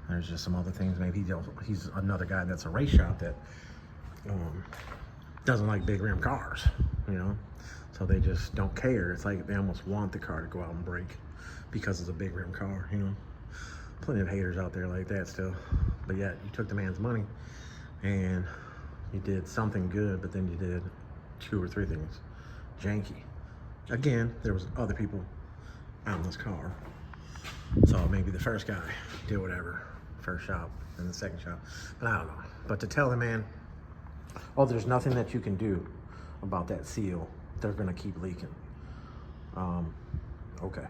There's just some other things. Maybe he's another guy that's a race shop that doesn't like big rim cars, you know? So they just don't care. It's like they almost want the car to go out and break because it's a big rim car, you know? Plenty of haters out there like that still. But yet, you took the man's money and you did something good, but then you did 2 or 3 things janky. Again, there was other people on this car. So maybe the first guy did whatever, first shop and the second shop. But I don't know. But to tell the man, oh, there's nothing that you can do about that seal. They're gonna keep leaking. Okay.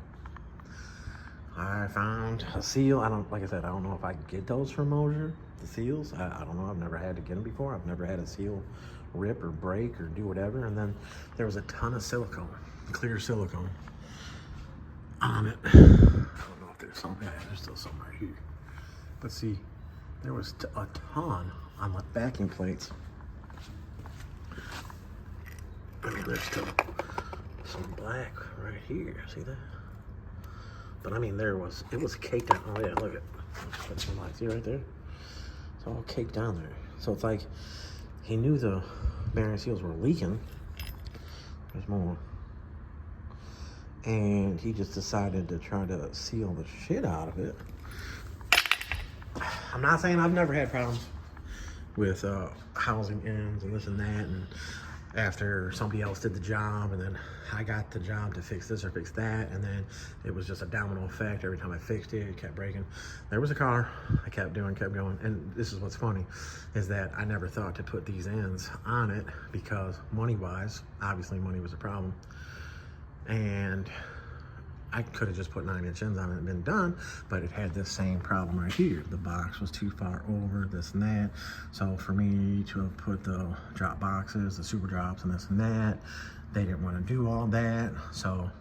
I found a seal. Like I said, I don't know if I can get those from Mosier, the seals. I don't know. I've never had to get them before. I've never had a seal rip or break or do whatever. And then there was a ton of silicone, clear silicone on it. I don't know if there's some. Yeah, there's still some right here. But see, there was a ton on the backing plates. I mean, there's still some black right here. See that? But I mean, it was caked down. Oh yeah, look at, put some lights, see right there? It's all caked down there. So it's like, he knew the bearing seals were leaking. There's more. And he just decided to try to seal the shit out of it. I'm not saying I've never had problems with housing ends and this and that, and after somebody else did the job and then I got the job to fix this or fix that, and then it was just a domino effect. Every time I fixed it, it kept breaking. There was a car, I kept going, and this is what's funny, is that I never thought to put these ends on it because money-wise, obviously money was a problem, and I could have just put 9-inch ends on it and been done, but it had this same problem right here. The box was too far over, this and that. So for me to have put the drop boxes, the super drops and this and that, they didn't want to do all that. So,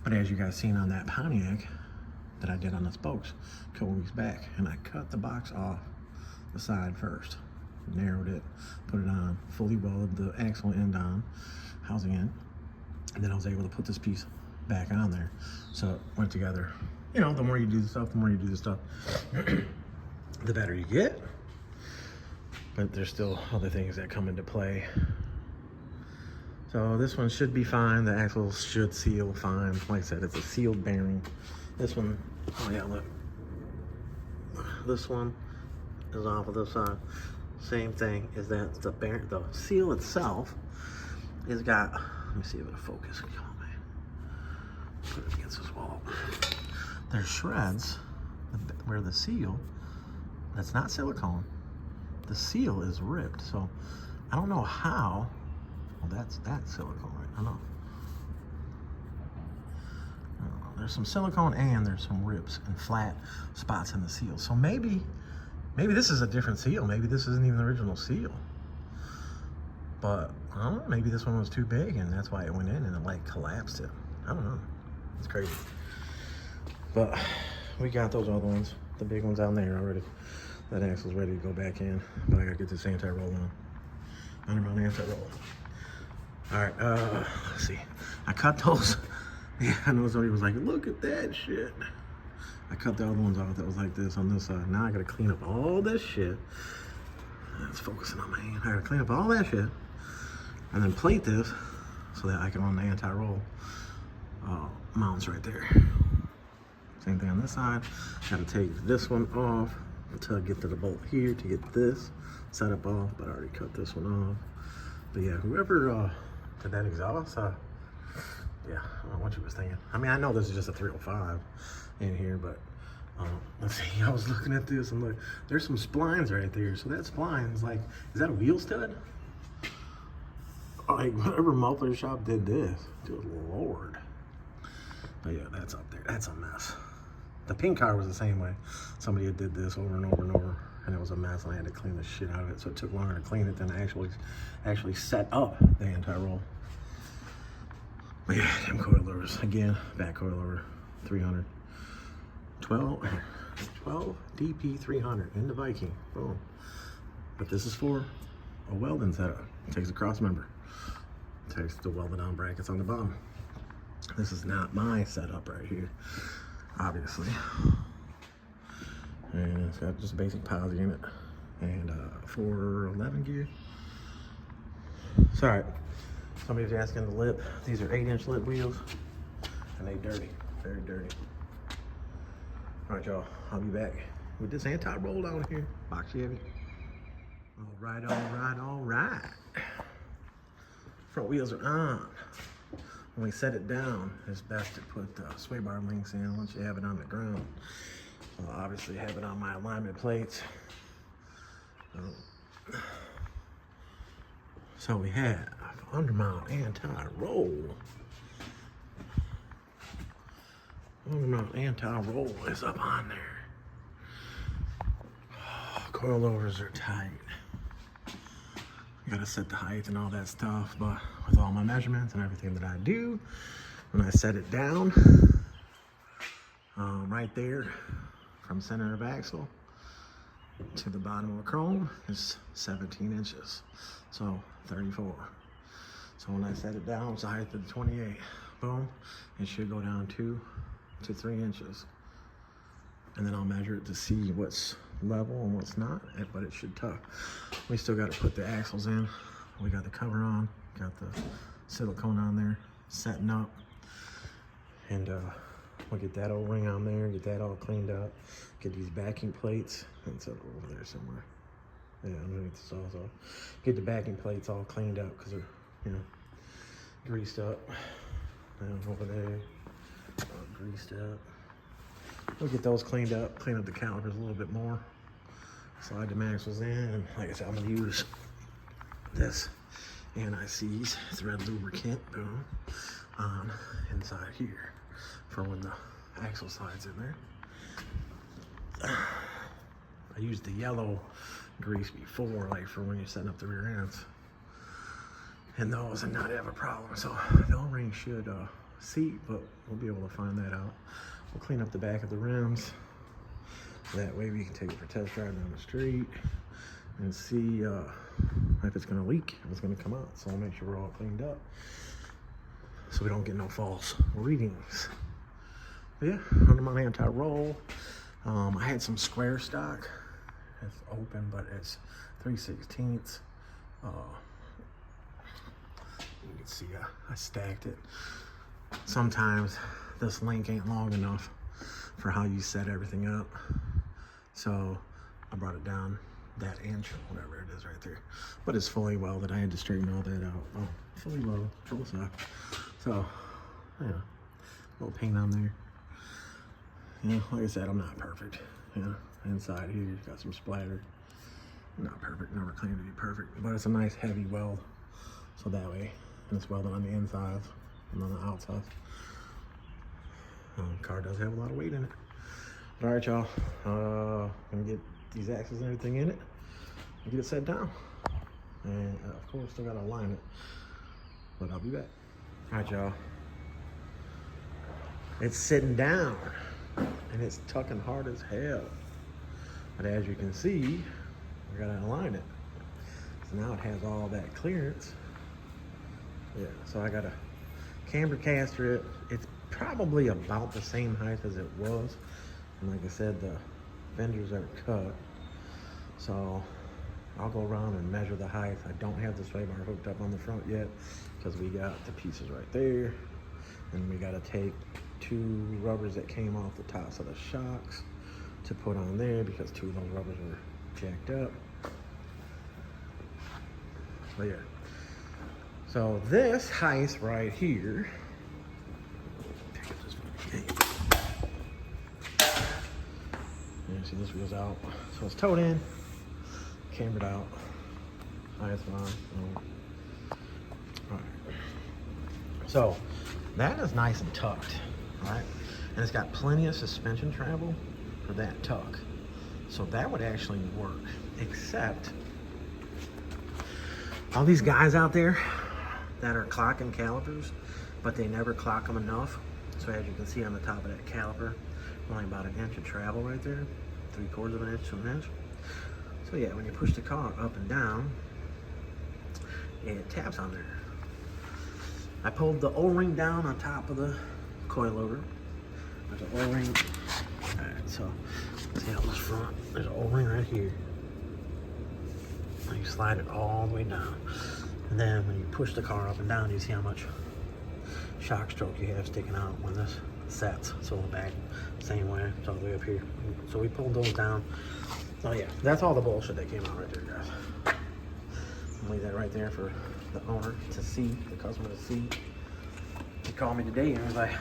but as you guys seen on that Pontiac that I did on the spokes a couple weeks back, and I cut the box off the side first, narrowed it, put it on, fully welded the axle end on, housing end, and then I was able to put this piece back on there, so it went together. You know, the more you do the stuff, the better you get. But there's still other things that come into play. So this one should be fine. The axles should seal fine. Like I said, it's a sealed bearing. This one, oh yeah, look. This one is off of this side. Same thing is that the bearing, the seal itself is got. Let me see if it'll focus. Come on, man. Put it against this wall. There's shreds where the seal, that's not silicone, the seal is ripped. So I don't know how. Well, that's silicone, right? I know. There's some silicone and there's some rips and flat spots in the seal. So maybe this is a different seal. Maybe this isn't even the original seal. But I don't know, maybe this one was too big and that's why it went in and it like collapsed it. I don't know. It's crazy. But we got those other ones, the big ones out there already. That axle's ready to go back in, but I gotta get this anti-roll on. Undermount anti-roll. All right, let's see. I cut those. Yeah, I know somebody was like, look at that shit. I cut the other ones off that was like this on this side. Now I gotta clean up all this shit. It's focusing on my hand. I gotta clean up all that shit and then plate this so that I can run the anti-roll mounts right there. Same thing on this side. Gotta take this one off to get to the bolt here to get this setup off, but I already cut this one off. But yeah, whoever did that exhaust, yeah, I don't know what you was thinking. I mean, I know this is just a 305 in here, but let's see, I was looking at this and look, there's some splines right there. So that spline's like, is that a wheel stud? Like, whatever muffler shop did this, good Lord. But yeah, that's up there. That's a mess. The pink car was the same way. Somebody had did this over and over and over, and it was a mess, and I had to clean the shit out of it. So it took longer to clean it than actually set up the anti-roll. But yeah, them coilovers again. Back coilover, 300, 12 DP 300 in the Viking. Boom. But this is for a welding setup. It takes a cross member. It takes the welded on brackets on the bottom. This is not my setup right here, obviously. And it's got just a basic posi in it and 411 gear. Sorry, somebody's asking the lip. These are 8-inch lip wheels and they dirty, very dirty. All right, y'all, I'll be back with this anti-roll down here. Box Chevy. All right, all right, all right. Front wheels are on. When we set it down, it's best to put the sway bar links in once you have it on the ground. So I'll obviously have it on my alignment plates. So we have undermount anti-roll. Undermount anti-roll is up on there. Oh, coilovers are tight. Gotta set the height and all that stuff, but with all my measurements and everything that I do, when I set it down, right there, from center of axle to the bottom of the chrome is 17 inches, so 34. So when I set it down, it's the height of the 28. Boom, it should go down 2 to 3 inches. And then I'll measure it to see what's level and what's not, but it should tuck. We still got to put the axles in. We got the cover on, got the silicone on there, setting up. And we'll get that O-ring on there, get that all cleaned up, get these backing plates, and it's over there somewhere. Yeah, underneath the sawzall. Get the backing plates all cleaned up because they're, you know, greased up. And over there, greased up. We'll get those cleaned up, clean up the calipers a little bit more. Slide the axles in, and like I said, I'm gonna use this anti-seize thread lubricant, boom, on inside here for when the axle slides in there. I used the yellow grease before, like for when you're setting up the rear ends, and those and not have a problem. So the O-ring should seat, but we'll be able to find that out. We'll clean up the back of the rims. That way we can take it for test drive down the street and see if it's gonna leak, if it's gonna come out. So I'll make sure we're all cleaned up so we don't get no false readings. But yeah, under my anti-roll, I had some square stock. It's open, but it's 3/16. You can see I stacked it. Sometimes this link ain't long enough for how you set everything up. So I brought it down that inch, whatever it is right there. But it's fully welded. I had to straighten all that out. Oh, fully welded, full stock. So, yeah, little paint on there. You know, like I said, I'm not perfect. You know, inside here, got some splatter. Not perfect, never claimed to be perfect. But it's a nice heavy weld. So that way, and it's welded on the inside and on the outside. The car does have a lot of weight in it. But all right, y'all. I'm gonna get these axles and everything in it and get it set down. And of course, still gotta align it. But I'll be back. All right, y'all. It's sitting down and it's tucking hard as hell. But as you can see, we gotta align it. So now it has all that clearance. Yeah, so I gotta camber caster it. It's probably about the same height as it was. And like I said, the fenders are cut. So I'll go around and measure the height. I don't have the sway bar hooked up on the front yet because we got the pieces right there. And we gotta take 2 rubbers that came off the tops of the shocks to put on there because 2 of those rubbers were jacked up. But yeah. So this height right here, pick up this one. And see, this wheel's out. So it's towed in, cambered out, highest line. All right. So that is nice and tucked, right? And it's got plenty of suspension travel for that tuck. So that would actually work, except all these guys out there that are clocking calipers, but they never clock them enough. So as you can see on the top of that caliper, only about 1 inch of travel right there, 3/4 of an inch to 1 inch. So yeah, when you push the car up and down, it taps on there. I pulled the O-ring down on top of the coilover. There's an O-ring. All right, so see on this front, there's an O-ring right here. And you slide it all the way down. And then when you push the car up and down, you see how much shock stroke you have sticking out when this sets. So the back, same way, it's all the way up here. So we pulled those down. So yeah, that's all the bullshit that came out right there, guys. I'll leave that right there for the owner to see, the customer to see. He called me today and was like,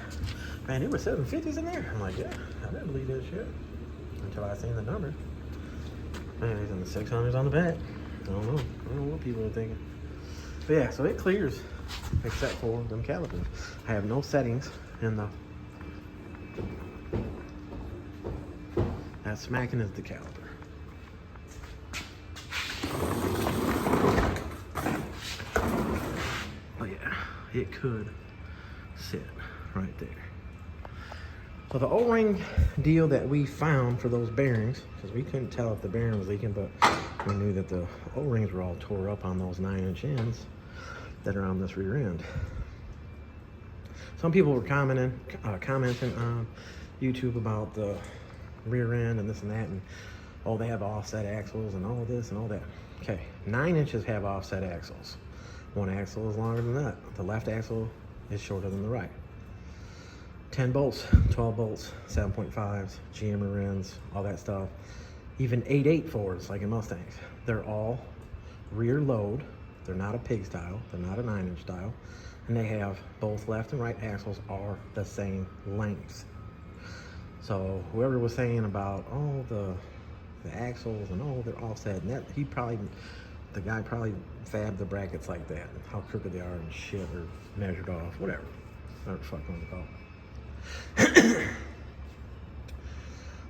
man, there were 750s in there. I'm like, yeah, I didn't believe that shit until I seen the number. Man, he's in the 600s on the back. I don't know what people are thinking. But yeah, so it clears except for them calipers. I have no settings in the. That smacking is the caliper. Oh yeah, it could sit right there. So the O-ring deal that we found for those bearings, because we couldn't tell if the bearing was leaking, but we knew that the O-rings were all tore up on those 9-inch ends that are on this rear end. Some people were commenting on YouTube about the rear end and this and that, and oh, they have offset axles and all this and all that. Okay, 9 inches have offset axles. One axle is longer than that. The left axle is shorter than the right. 10 bolts, 12 bolts, 7.5s, GM rims, all that stuff. Even 884s, like in Mustangs. They're all rear load. They're not a pig style. They're not a 9-inch style. And they have both left and right axles are the same length. So whoever was saying about, oh, the axles and oh, they're offset, and that, the guy probably fabbed the brackets like that, how crooked they are and shit, or measured off, whatever the fuck you want to call it.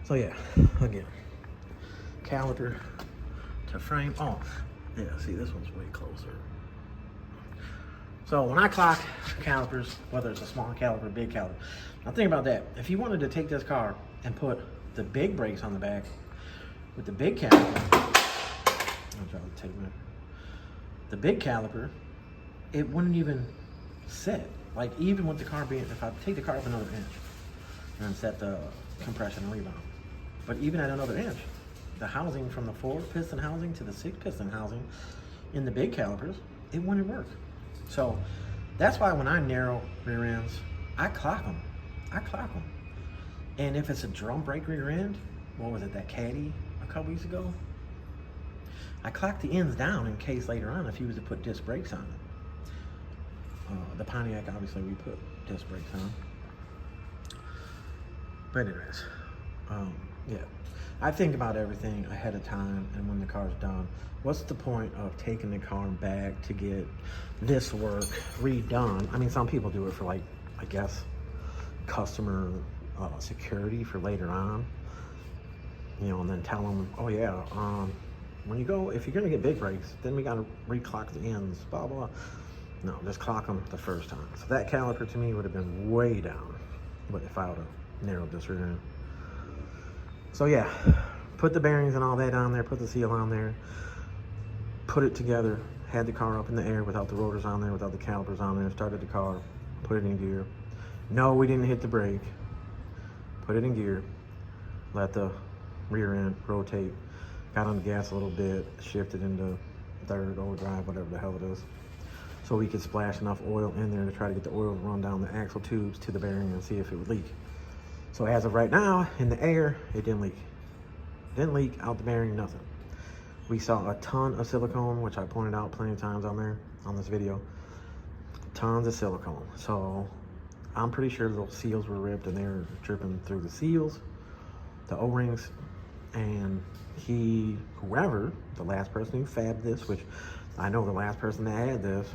So yeah, again, caliper to frame. Oh, yeah, see, this one's way closer. So when I clock calipers, whether it's a small caliper or big caliper, now think about that. If you wanted to take this car and put the big brakes on the back with the big caliper, the big caliper, it wouldn't even sit. Like, even with the car being, if I take the car up another inch and set the compression and rebound, but even at another inch, the housing from the 4-piston housing to the 6-piston housing in the big calipers, it wouldn't work. So that's why when I narrow rear ends, I clock them. And if it's a drum brake rear end, what was it, that Caddy a couple weeks ago? I clock the ends down in case later on if you was to put disc brakes on it. The Pontiac, obviously, we put disc brakes on. But anyways, yeah. I think about everything ahead of time, and when the car's done, what's the point of taking the car back to get this work redone? I mean, some people do it for, like, I guess, customer security for later on, you know, and then tell them, oh yeah, when you go, if you're gonna get big brakes, then we gotta reclock the ends, blah, blah. No, just clock them the first time. So that caliper to me would have been way down, but if I would have narrowed this rear end. So yeah, put the bearings and all that on there, put the seal on there, put it together, had the car up in the air without the rotors on there, without the calipers on there, started the car, put it in gear. No, we didn't hit the brake. Put it in gear, let the rear end rotate, got on the gas a little bit, shifted into third overdrive, whatever the hell it is, so we could splash enough oil in there to try to get the oil to run down the axle tubes to the bearing and see if it would leak. So as of right now, in the air, it didn't leak. Didn't leak out the bearing, nothing. We saw a ton of silicone, which I pointed out plenty of times on there, on this video. Tons of silicone. So I'm pretty sure those seals were ripped and they were dripping through the seals, the O-rings, and whoever, the last person who fabbed this, which I know the last person that had this,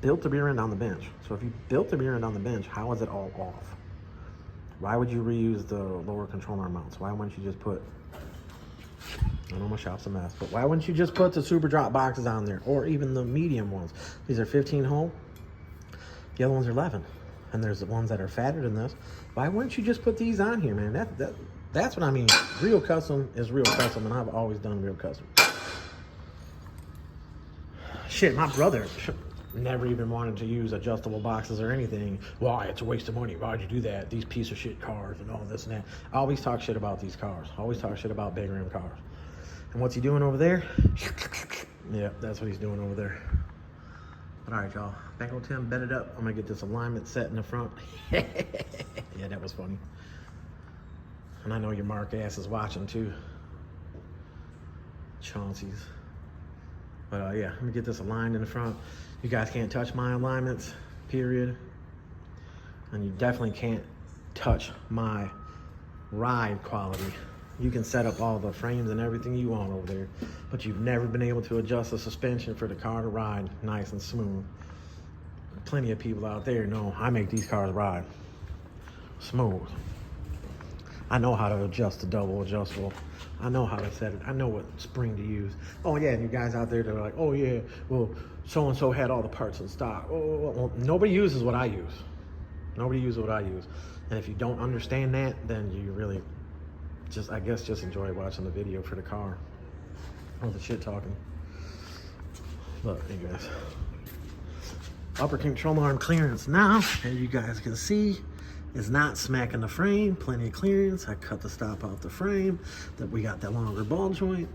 built the rear end on the bench. So if you built the rear end on the bench, how is it all off? Why would you reuse the lower control arm mounts? Why wouldn't you just put, I know my shop's a mess, but why wouldn't you just put the super drop boxes on there, or even the medium ones? These are 15 hole, the other ones are 11. And there's the ones that are fatter than this. Why wouldn't you just put these on here, man? That's what I mean. Real custom is real custom, and I've always done real custom. Shit, my brother never even wanted to use adjustable boxes or anything. Why? It's a waste of money. Why'd you do that? These piece of shit cars and all this and that. I always talk shit about these cars. I always talk shit about big rim cars. And what's he doing over there? Yeah, that's what he's doing over there. But all right, y'all. Back on Tim, bedded up. I'm gonna get this alignment set in the front. Yeah, that was funny. And I know your mark ass is watching too. Chauncey's. But yeah, let me get this aligned in the front. You guys can't touch my alignments, period. And you definitely can't touch my ride quality. You can set up all the frames and everything you want over there, but you've never been able to adjust the suspension for the car to ride nice and smooth. Plenty of people out there know I make these cars ride smooth. I know how to adjust the double adjustable. I know how to set it. I know what spring to use. Oh yeah, and you guys out there that are like, oh yeah, well, so-and-so had all the parts in stock. Oh, well, nobody uses what I use. Nobody uses what I use. And if you don't understand that, then you really just, I guess, just enjoy watching the video for the car. All the shit talking. Look, you guys. Upper control arm clearance now, as you guys can see, is not smacking the frame. Plenty of clearance. I cut the stop off the frame. That we got that longer ball joint.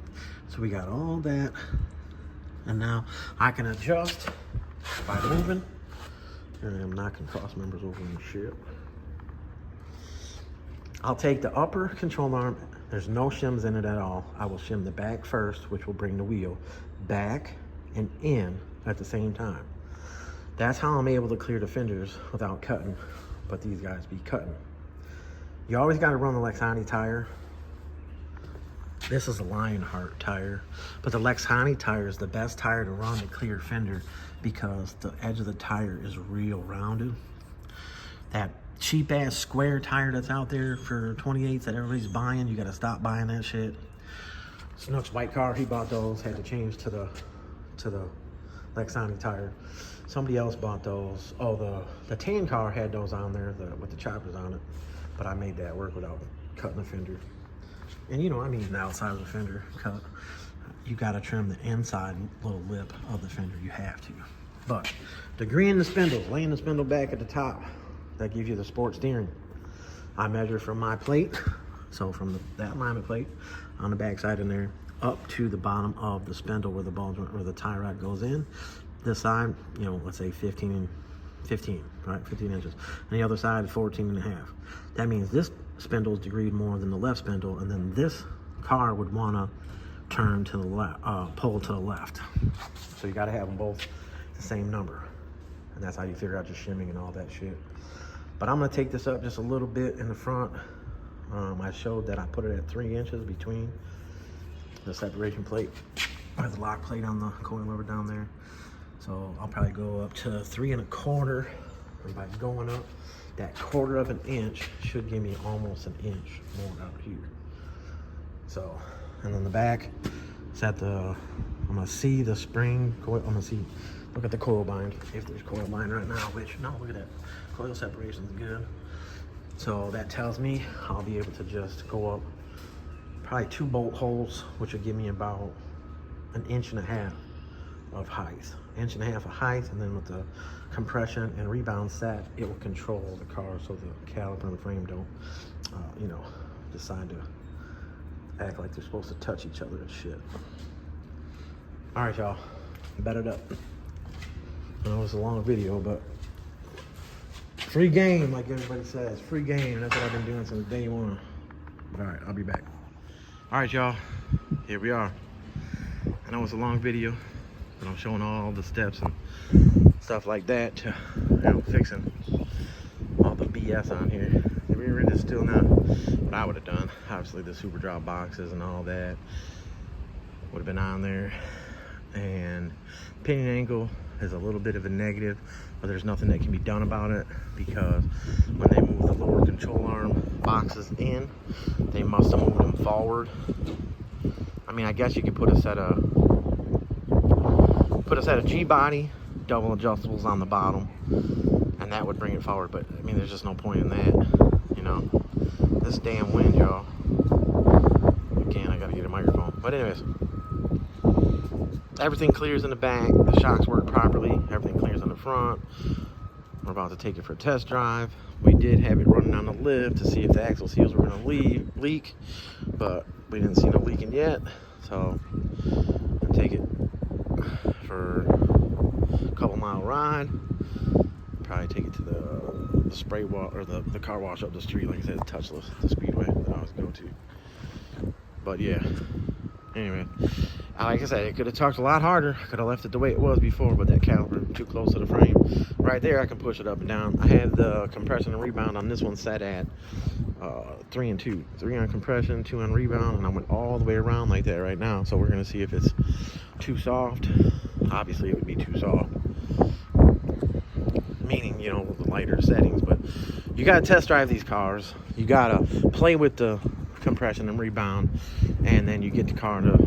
So we got all that. And now I can adjust by moving. And I'm knocking cross members over and shit. I'll take the upper control arm. There's no shims in it at all. I will shim the back first, which will bring the wheel back and in at the same time. That's how I'm able to clear the fenders without cutting, but these guys be cutting. You always got to run the Lexani tire. This is a Lionheart tire, but the Lexani tire is the best tire to run to clear fender because the edge of the tire is real rounded. That cheap ass square tire that's out there for 28s that everybody's buying, you gotta stop buying that shit. Snook's white car, he bought those, had to change to the Lexani tire. Somebody else bought those. Oh, the tan car had those on there with the choppers on it, but I made that work without cutting the fender. And you know, I mean the outside of the fender cut. You gotta trim the inside little lip of the fender, you have to. But degreeing the spindle, laying the spindle back at the top, that gives you the sport steering. I measure from my plate, so from that alignment plate on the back side in there, up to the bottom of the spindle where the ball joint or the tie rod goes in. This side, you know, let's say 15, right? 15 inches. And the other side, 14 and a half. That means this spindle is degreed more than the left spindle, and then this car would wanna turn to the left, pull to the left. So you gotta have them both the same number. And that's how you figure out your shimming and all that shit. But I'm gonna take this up just a little bit in the front. I showed that I put it at 3 inches between the separation plate or the lock plate on the coil lever down there. So I'll probably go up to 3 1/4. And by going up that 1/4 of an inch should give me almost an inch more out here. So, and then the back, it's at I'm gonna see the spring coil. I'm gonna see, look at the coil bind, if there's coil bind right now, which, no, look at that. Coil separation is good. So that tells me I'll be able to just go up probably 2 bolt holes, which will give me about 1.5 inches of height. 1.5 inches of height, and then with the compression and rebound set, it will control the car so the caliper and the frame don't, you know, decide to act like they're supposed to touch each other and shit. All right, y'all, bet it up. I know it's a long video, but free game, like everybody says, free game. That's what I've been doing since day one. But all right, I'll be back. All right, y'all, here we are. I know it's a long video, but I'm showing all the steps and stuff like that to, you know, fixing all the BS on here. The rear end is still not what I would have done. Obviously, the super drop boxes and all that would have been on there. And pinion angle is a little bit of a negative, but there's nothing that can be done about it because when they move the lower control arm boxes in, they must have moved them forward. I mean, I guess you could put a set of G-body double adjustables on the bottom, and that would bring it forward. But I mean, there's just no point in that, you know. This damn wind, y'all. Again, I gotta get a microphone. But anyways, everything clears in the back. The shocks work properly. Everything clears in the front. We're about to take it for a test drive. We did have it running on the lift to see if the axle seals were gonna leak, but we didn't see no leaking yet. So I'll take it for a couple mile ride. Probably take it to the spray wash or the car wash up the street, like I said, touchless, the speedway that I always go to. But yeah, anyway, like I said, it could have talked a lot harder. I could have left it the way it was before, but that caliper too close to the frame. Right there, I can push it up and down. I had the compression and rebound on this one set at 3 and 2. 3 on compression, 2 on rebound, and I went all the way around like that right now. So we're gonna see if it's too soft. Obviously, it would be too soft. Meaning, you know, the lighter settings, but you gotta test drive these cars. You gotta play with the compression and rebound, and then you get the car to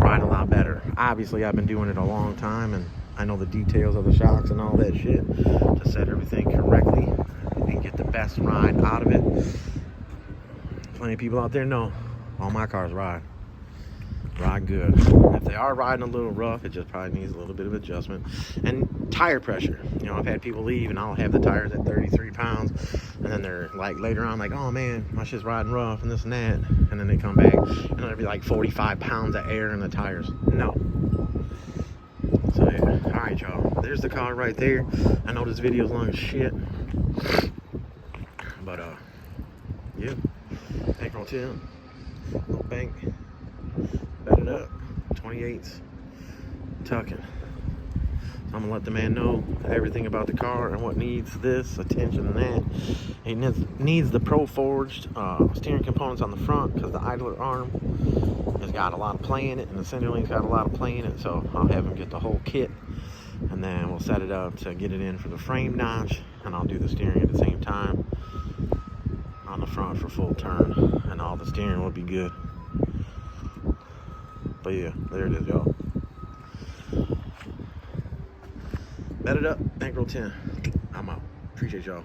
ride a lot better. Obviously, I've been doing it a long time, and I know the details of the shocks and all that shit to set everything correctly and get the best ride out of it. Plenty of people out there know all my cars ride good. If they are riding a little rough, it just probably needs a little bit of adjustment. And tire pressure, you know, I've had people leave and I'll have the tires at 33 pounds, and then they're like later on like, oh man, my shit's riding rough and this and that, and then they come back and it'll be like 45 pounds of air in the tires. No. So yeah, all right, y'all, there's the car right there. I know this video is long as shit, but Yeah. Bankroll 10. Little bank. Bedded up. 28s. Tucking. I'm gonna let the man know everything about the car and what needs this attention and that. He needs the Pro Forged steering components on the front because the idler arm has got a lot of play in it, and the center link's got a lot of play in it. So I'll have him get the whole kit, and then we'll set it up to get it in for the frame notch, and I'll do the steering at the same time on the front for full turn, and all the steering will be good. But yeah, there it is, y'all. Bet it up, bankroll 10. I'm out. Appreciate y'all.